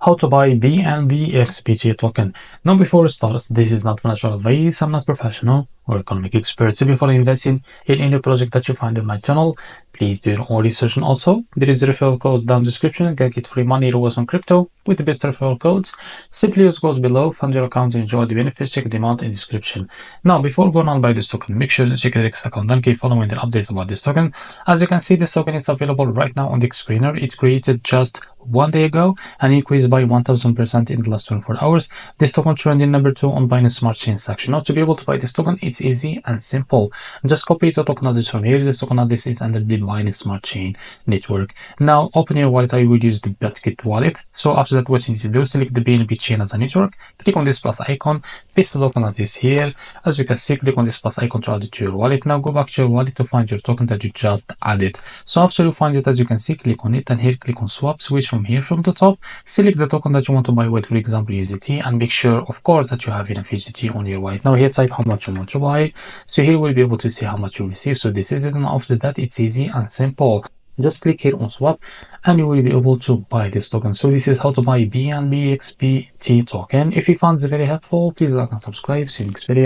how to buy BNBXBT token. Now before we start, this is not financial advice. I'm not professional or economic expert. So before investing in any project that you find on my channel, please do your own research. And also there is a referral code down the description. You can get free money rewards on crypto with the best referral codes. Simply use code below, fund your account and enjoy the benefits. Check the amount in the description. Now before going on buy this token, make sure to check the REFERRAL account and keep following the updates about this token. As you can see, this token is available right now on the screener. It's created just 1 day ago and increased by 1000% in the last 24 hours. This token trending number 2 on Binance Smart Chain section. Now to be able to buy this token, it's easy and simple. Just copy the token address from here. This token address is under the Binance Smart Chain network. Now open your wallet. I will use the BitGet wallet. So after that, what you need to do, select the BNB chain as a network, click on this plus icon, paste the token address here. As you can see, click on this plus icon to add it to your wallet. Now go back to your wallet to find your token that you just added. So after you find it, as you can see, click on it and here click on swap switch from here from the top. Select the token that you want to buy with, for example USDT, and make sure of course that you have enough USDT on your wallet. Now here type how much you want to buy. So here we'll be able to see how much you receive. So this is it, and after that it's easy and simple. Just click here on swap and you will be able to buy this token. So this is how to buy BNBXBT token. If you found it very helpful, please like and subscribe. See you next video.